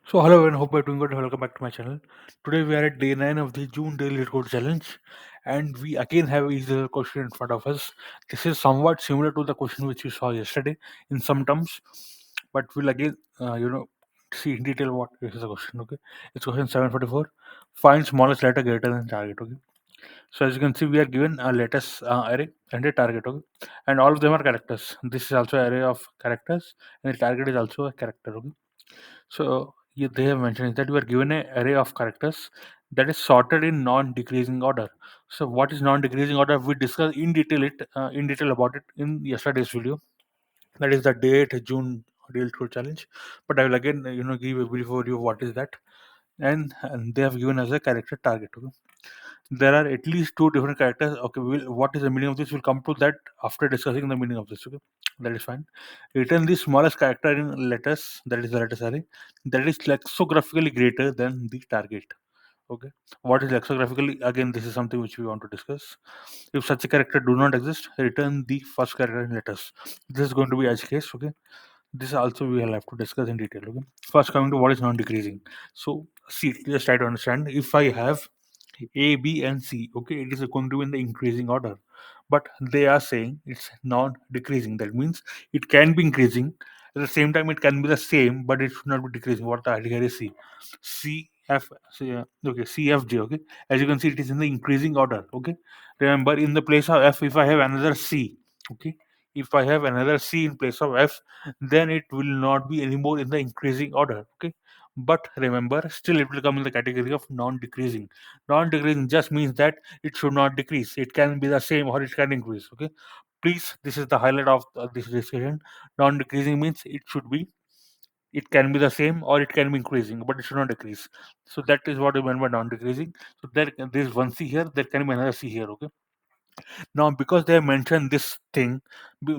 So hello everyone, hope you're doing good. Welcome back to my channel. Today we are at day 9 of the June daily Leetcode challenge, and we again have a question in front of us. This is somewhat similar to the question which we saw yesterday in some terms, but we'll again see in detail what is the question. Okay, it's question 744. Find smallest letter greater than target. Okay, so as you can see, we are given a latest array and a target. Okay, and all of them are characters. This is also array of characters, and the target is also a character. Okay, so they have mentioned that you are given an array of characters that is sorted in non-decreasing order. So what is non-decreasing order? We discussed in detail about it in yesterday's video. That is the date June real true challenge. But I will again give a brief overview of what is that. And they have given us a character target. Okay? There are at least two different characters. Okay, what is the meaning of this? We'll come to that after discussing the meaning of this. Okay, that is fine. Return the smallest character in letters, that is the letters array, that is lexicographically greater than the target. Okay, what is lexicographically? Again, this is something which we want to discuss. If such a character do not exist, return the first character in letters. This is going to be edge case. Okay, this also we will have to discuss in detail. Okay, first coming to what is non-decreasing. So see, just try to understand. If I have a, B, and C. Okay, it is going to be in the increasing order, but they are saying it's non-decreasing. That means it can be increasing at the same time. It can be the same, but it should not be decreasing. What the idea is C, C, F, okay, C, F, G. Okay, as you can see, it is in the increasing order. Okay, remember in the place of F, if I have another C. Okay. If I have another C in place of F, then it will not be anymore in the increasing order. Okay, but remember, still it will come in the category of non-decreasing. Non-decreasing just means that it should not decrease. It can be the same or it can increase. Okay. Please, this is the highlight of this discussion. Non-decreasing means it should be, it can be the same or it can be increasing, but it should not decrease. So that is what we meant by non-decreasing. So there is one C here, there can be another C here. Okay. Now, because they have mentioned this thing,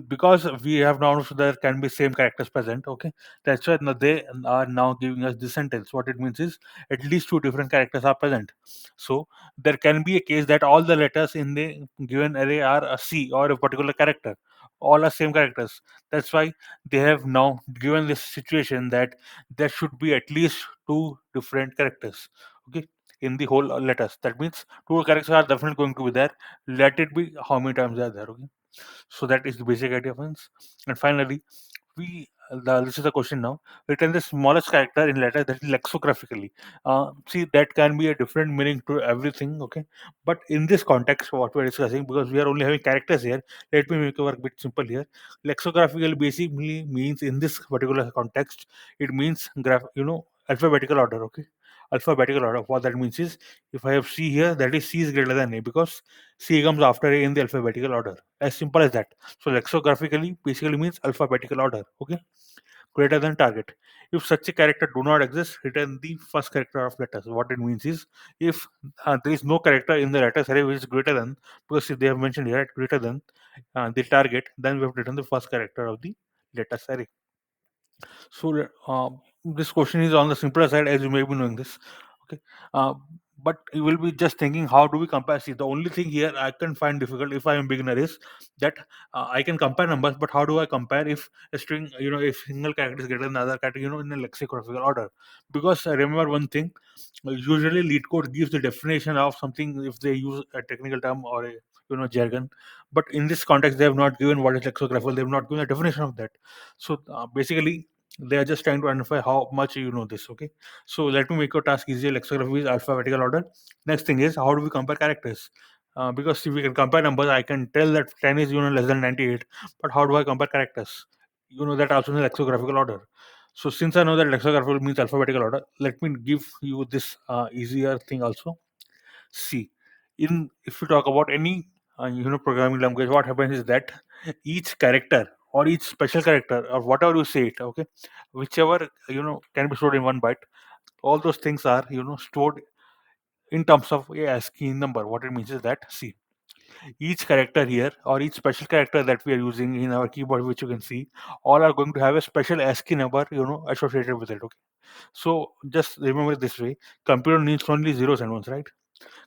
because we have now so there can be same characters present. Okay, that's why now they are now giving us this sentence. What it means is at least two different characters are present. So there can be a case that all the letters in the given array are a C or a particular character. All are same characters. That's why they have now given this situation that there should be at least two different characters. Okay, in the whole letters. That means two characters are definitely going to be there, let it be how many times they are there. Okay, so that is the basic idea of things. And finally, this is the question now. Return the smallest character in letter, that is lexicographically. See, that can be a different meaning to everything. Okay, but in this context what we're discussing, because we are only having characters here, let me make it work a bit simple here. Lexicographical basically means, in this particular context, it means alphabetical order. Okay, alphabetical order. What that means is, if I have C here, that is C is greater than A, because C comes after A in the alphabetical order. As simple as that. So lexicographically basically means alphabetical order. Okay, greater than target. If such a character do not exist, return the first character of letters. What it means is, if there is no character in the letters array which is greater than, because if they have mentioned here greater than the target, then we have to return the first character of the letters array. So this question is on the simpler side, as you may be knowing this. Okay, uh, but you will be just thinking, how do we compare? See, the only thing here I can find difficult if I am beginner is that I can compare numbers, but how do I compare if a string, if single character is greater than the other character, in a lexicographical order? Because remember one thing, usually Leetcode gives the definition of something if they use a technical term or a jargon, but in this context they have not given what is lexicographical. They have not given a definition of that. So basically they are just trying to identify how much you know this. Okay, so let me make your task easier. Lexicography is alphabetical order. Next thing is, how do we compare characters? Because if we can compare numbers, I can tell that 10 is less than 98, but how do I compare characters? That also in lexicographical order. So since I know that lexicographical means alphabetical order, let me give you this easier thing also. See, in if you talk about any programming language, what happens is that each character or each special character or whatever you say it, okay, whichever can be stored in one byte, all those things are stored in terms of a ASCII number. What it means is that, see, each character here or each special character that we are using in our keyboard, which you can see, all are going to have a special ASCII number associated with it. Okay, so just remember this way: computer needs only zeros and ones, right?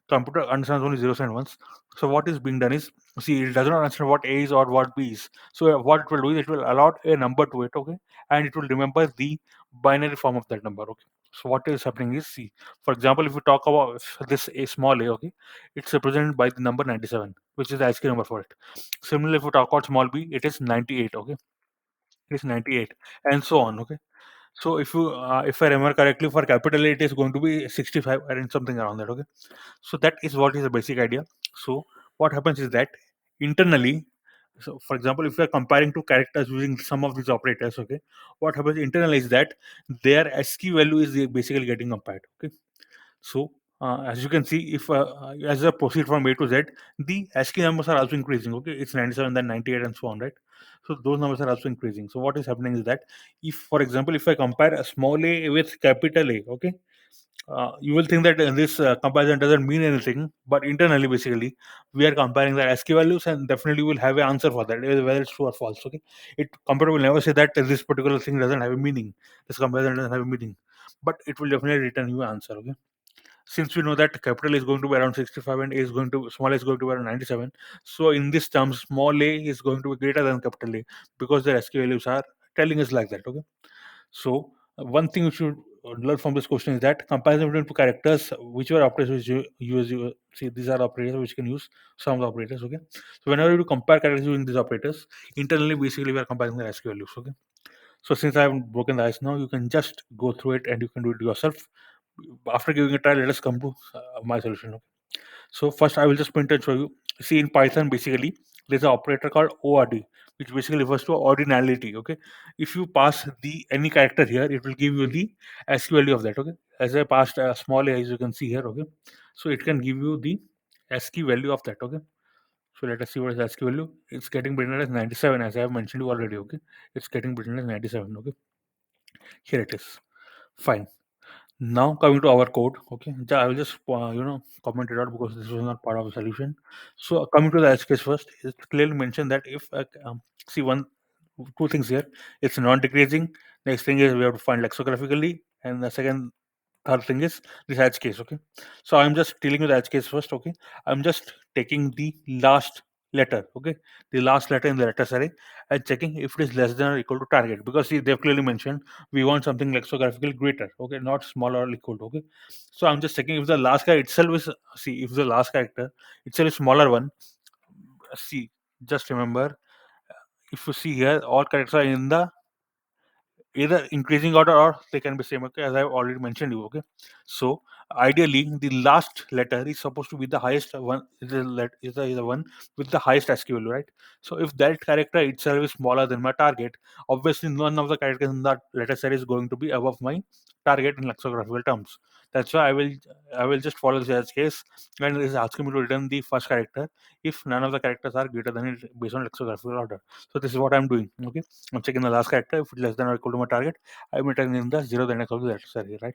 Computer understands only zeros and ones. So what is being done is, see, it does not understand what A is or what B is. So what it will do is, it will allot a number to it. Okay, and it will remember the binary form of that number. Okay, So what is happening is, see, for example, if we talk about this a small a, okay, it's represented by the number 97, which is the ASCII number for it. Similarly, if we talk about small b, it is 98, okay, it's 98, and so on, okay. So if I remember correctly, for capital A, it is going to be 65 and something around that, okay. So that is what is the basic idea. So what happens is that internally, so for example, if we are comparing two characters using some of these operators, okay, what happens internally is that their ASCII value is basically getting compared, okay. So as you can see, if as I proceed from A to Z, the ASCII numbers are also increasing, okay. It's 97, then 98, and so on, right? So those numbers are also increasing. So what is happening is that, if for example, if I compare a small a with capital A, okay, you will think that this comparison doesn't mean anything, but internally, basically, we are comparing the ASCII values, and definitely we will have an answer for that, whether it's true or false. Okay, it computer will never say that this particular thing doesn't have a meaning, this comparison doesn't have a meaning, but it will definitely return you an answer. Okay, since we know that capital is going to be around 65 and a is going to small a is going to be around 97, so in this term, small a is going to be greater than capital A, because the ASCII values are telling us like that. Okay, so one thing you should learn from this question is that comparison between two characters, whichever operators which you use, you see these are operators which can use some of the operators. Okay, so whenever you compare characters using these operators, internally basically we are comparing the ASCII values. Okay, so since I haven't broken the ice now, you can just go through it and you can do it yourself. After giving a try, let us come to my solution. Okay? So first, I will just print and show you. See, in Python, basically, there's an operator called ORD, which basically refers to ordinality. Okay, if you pass the any character here, it will give you the ASCII value of that. Okay, as I passed a small a, as you can see here. Okay, so it can give you the ASCII value of that. Okay, so let us see what is ASCII value. It's getting printed as 97, as I have mentioned you already. Okay, it's getting printed as 97. Okay, here it is. Fine. Now coming to our code, okay, I will just comment it out because this was not part of the solution. So coming to the edge case first, it's clearly mentioned that if see one two things here, it's non-decreasing. Next thing is we have to find lexicographically, and the second third thing is this edge case. Okay, so I'm just dealing with the edge case first. Okay, I'm just taking the last letter. Okay, the last letter in the letters array and checking if it is less than or equal to target, because see they've clearly mentioned we want something lexicographically greater. Okay, not smaller or equal to. Okay, so I'm just checking if the last character itself is, see if the last character itself is smaller one. See, just remember, if you see here, all characters are in the either increasing order or they can be same, okay, as I've already mentioned you. Okay, so ideally the last letter is supposed to be the highest one, is the one with the highest ASCII value, right? So if that character itself is smaller than my target, obviously none of the characters in that letter set is going to be above my target in lexicographical terms. That's why I will just follow this as case, and it is asking me to return the first character if none of the characters are greater than it based on lexicographical order. So this is what I'm doing. Okay, I'm checking the last character. If it's less than or equal to my target, I'm returning the zero, then I call that sorry, right?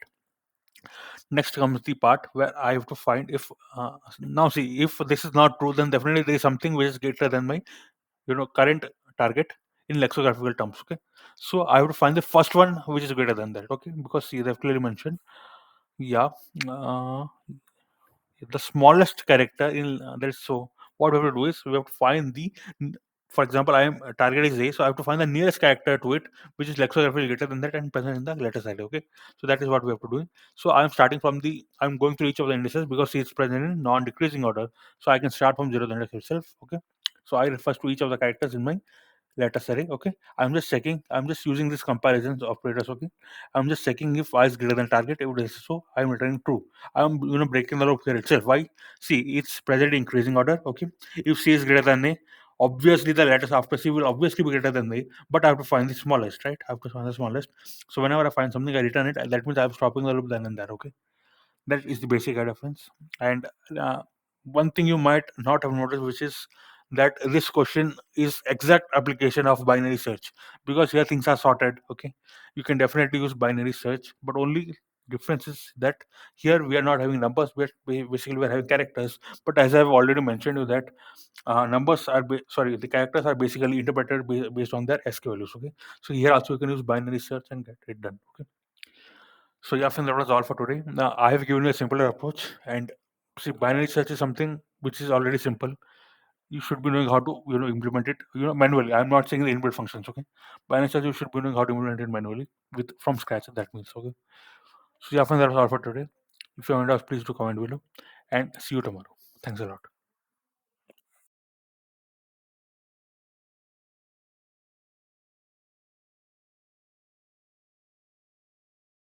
Next comes the part where I have to find if now see if this is not true, then definitely there is something which is greater than my current target in lexicographical terms. Okay, so I have to find the first one which is greater than that. Okay, because see they've clearly mentioned, yeah, uh, the smallest character in that. So what we have to do is we have to find for example, I am target is a, so I have to find the nearest character to it which is lexicographically greater than that and present in the letter side. Okay, so that is what we have to do. So I'm going through each of the indices because it's present in non-decreasing order, so I can start from zero the index itself. Okay, so I refer to each of the characters in my letters array. Okay, I'm just using this comparisons operators. Okay, I'm just checking if I is greater than target. If it is so, I'm returning true. I'm breaking the loop here itself. Why? See, it's present in increasing order. Okay, if C is greater than A, obviously the letters after C will obviously be greater than A, but I have to find the smallest, right? I have to find the smallest. So whenever I find something, I return it. That means I'm stopping the loop then and there. Okay, that is the basic difference. And uh, one thing you might not have noticed, which is that this question is exact application of binary search, because here things are sorted. Okay, you can definitely use binary search, but only difference is that here we are not having numbers, basically we're having characters. But as I've already mentioned you that the characters are basically interpreted based on their ASCII values. Okay, so here also you can use binary search and get it done. Okay, so yeah, friends, that was all for today. Now I have given you a simpler approach, and see, binary search is something which is already simple. You should be knowing how to implement it manually. I'm not saying the inbuilt functions. Okay, binary search you should be knowing how to implement it manually with from scratch. That means okay. So yeah, friends, that's all for today. If you have any doubts, please do comment below, and see you tomorrow. Thanks a lot.